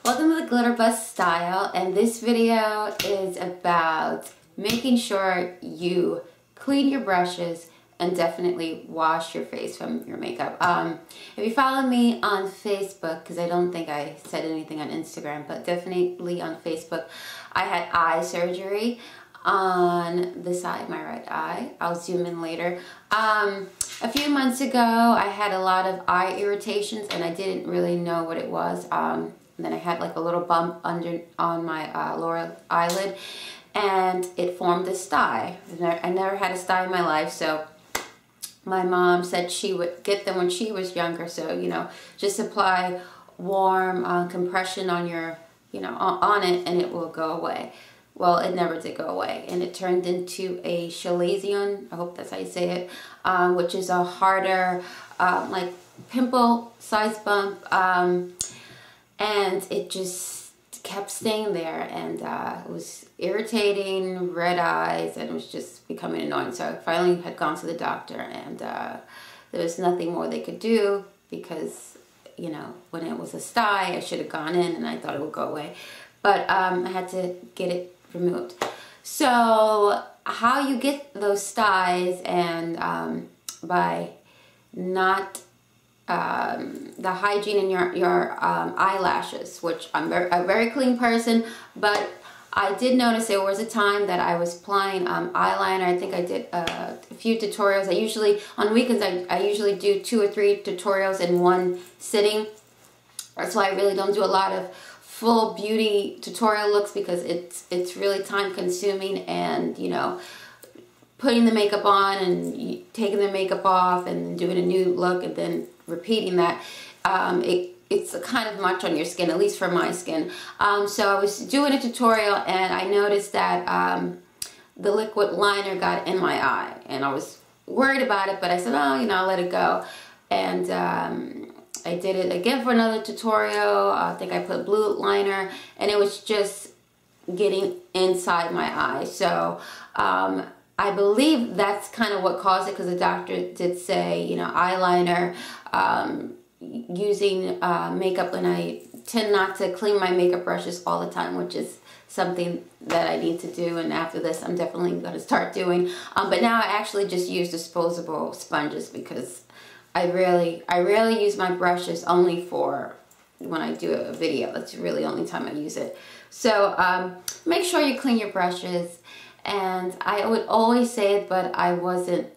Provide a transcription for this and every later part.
Welcome to the Glitter Bust Style, and this video is about making sure you clean your brushes and definitely wash your face from your makeup. If you follow me on Facebook, because I don't think I said anything on Instagram, but definitely on Facebook, I had eye surgery on the side of my right eye. I'll zoom in later. A few months ago, I had a lot of eye irritations and I didn't really know what it was. And then I had like a little bump on my lower eyelid, and it formed a sty. I never had a sty in my life, so my mom said she would get them when she was younger. So, you know, just apply warm compression on your, on it, and it will go away. Well, it never did go away, and it turned into a chalazion, I hope that's how you say it, which is a harder, like pimple-sized bump, and it just kept staying there, and it was irritating, red eyes, and it was just becoming annoying. So I finally had gone to the doctor, and there was nothing more they could do because, you know, when it was a sty, I should have gone in, and I thought it would go away. But I had to get it removed. So how you get those styes, and by not the hygiene in your eyelashes, which I'm a very clean person, but I did notice there was a time that I was applying eyeliner. I think I did a few tutorials. I usually, on weekends, I usually do 2 or 3 tutorials in one sitting. That's why I really don't do a lot of full beauty tutorial looks, because it's really time consuming, and you know, putting the makeup on and taking the makeup off and doing a new look and then repeating that, it's kind of much on your skin, at least for my skin. So I was doing a tutorial and I noticed that the liquid liner got in my eye, and I was worried about it, but I said, oh, you know, I'll let it go. And I did it again for another tutorial. I think I put blue liner, and it was just getting inside my eye. So I believe that's kind of what caused it, because the doctor did say, you know, eyeliner, using makeup, and I tend not to clean my makeup brushes all the time, which is something that I need to do, and after this I'm definitely going to start doing. But now I actually just use disposable sponges, because I rarely use my brushes, only for when I do a video. That's really the only time I use it. So make sure you clean your brushes. And I would always say it, but I wasn't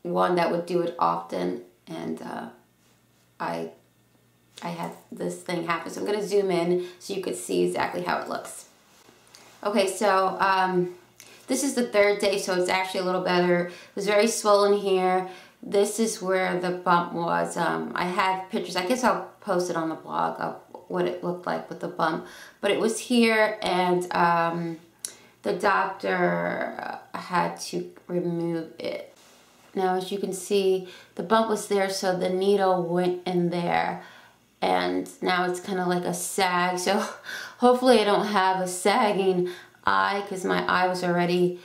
one that would do it often, and I had this thing happen. So I'm going to zoom in so you could see exactly how it looks. Okay, so this is the 3rd day, so it's actually a little better. It was very swollen here. This is where the bump was. I have pictures. I guess I'll post it on the blog of what it looked like with the bump. But it was here, and the doctor had to remove it. Now, as you can see, the bump was there, so the needle went in there, and now it's kind of like a sag. So hopefully I don't have a sagging eye, because my eye was already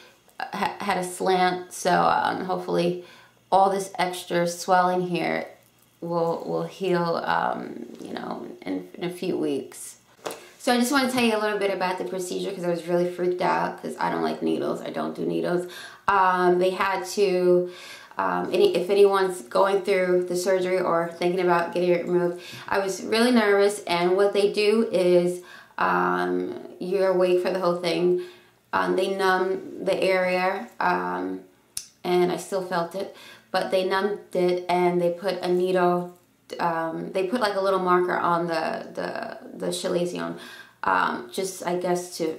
had a slant. So hopefully all this extra swelling here will heal, you know, in a few weeks. So I just want to tell you a little bit about the procedure, because I was really freaked out, because I don't like needles. I don't do needles. They had to, if anyone's going through the surgery or thinking about getting it removed, I was really nervous, and what they do is you're awake for the whole thing. They numb the area, and I still felt it, but they numbed it, and they put a needle, they put like a little marker on the chalazion, just I guess to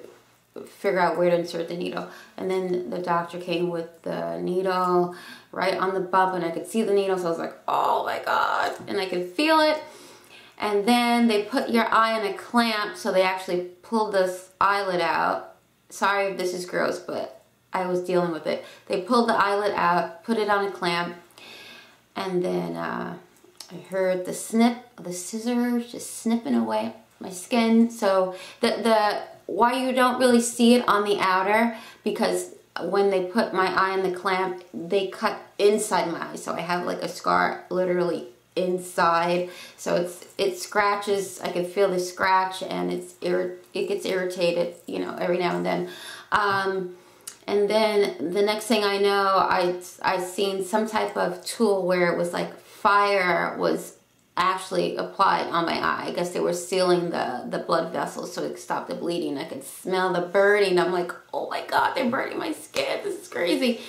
figure out where to insert the needle. And then the doctor came with the needle right on the bump, and I could see the needle, so I was like, oh my god, and I could feel it. And then they put your eye in a clamp, so they actually pulled this eyelid out. Sorry if this is gross, but I was dealing with it. They pulled the eyelid out, put it on a clamp, and then I heard the snip of the scissors just snipping away my skin. So why you don't really see it on the outer, because when they put my eye in the clamp, they cut inside my eye. So I have like a scar literally inside, so it scratches. I can feel the scratch, and it gets irritated, you know, every now and then. And then the next thing I know, I seen some type of tool where it was like fire was actually applied on my eye. I guess they were sealing the blood vessels so it stopped the bleeding. I could smell the burning. I'm like, oh my God, they're burning my skin. This is crazy.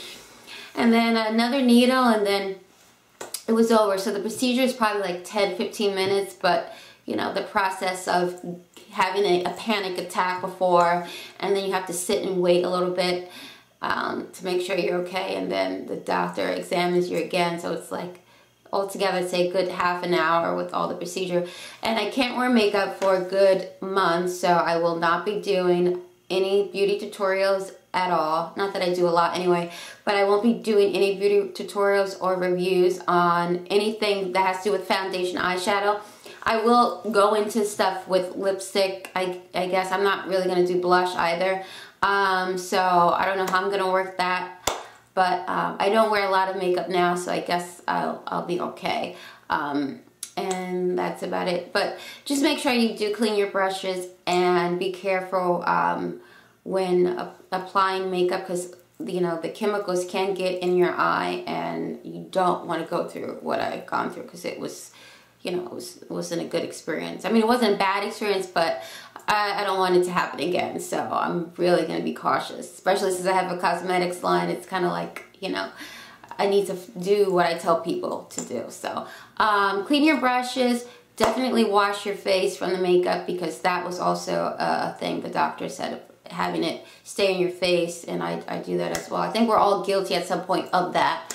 And then another needle, and then it was over. So the procedure is probably like 10-15 minutes, but you know, the process of having a panic attack before, and then you have to sit and wait a little bit to make sure you're okay, and then the doctor examines you again. So it's like altogether, say a good half an hour with all the procedure. And I can't wear makeup for a good month, so I will not be doing any beauty tutorials at all. Not that I do a lot anyway, but I won't be doing any beauty tutorials or reviews on anything that has to do with foundation, eyeshadow. I will go into stuff with lipstick. I guess I'm not really going to do blush either. So I don't know how I'm going to work that. But I don't wear a lot of makeup now, so I guess I'll be okay. And that's about it. But just make sure you do clean your brushes and be careful when applying makeup, because you know the chemicals can get in your eye, and you don't want to go through what I've gone through, because it was, you know, it wasn't a good experience. I mean, it wasn't a bad experience, but I don't want it to happen again. So I'm really going to be cautious, especially since I have a cosmetics line. It's kind of like, you know, I need to do what I tell people to do. So clean your brushes. Definitely wash your face from the makeup, because that was also a thing the doctor said, having it stay in your face, and I do that as well. I think we're all guilty at some point of that.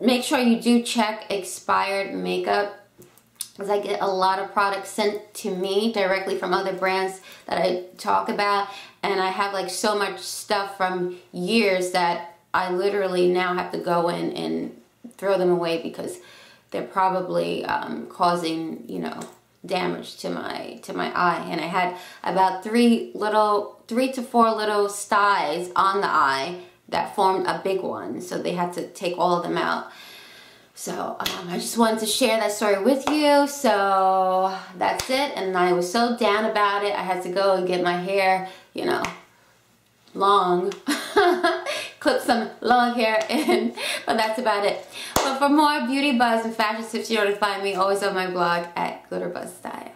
Make sure you do check expired makeup, because I get a lot of products sent to me directly from other brands that I talk about, and I have like so much stuff from years that I literally now have to go in and throw them away, because they're probably causing, you know, damage to my eye. And I had about 3 to 4 little styes on the eye that formed a big one, so they had to take all of them out. So I just wanted to share that story with you. So that's it. And I was so down about it. I had to go and get my hair, you know, long, clip some long hair in, but that's about it. But for more beauty buzz and fashion tips, you know where to find me, always on my blog at Glitter Buzz Style.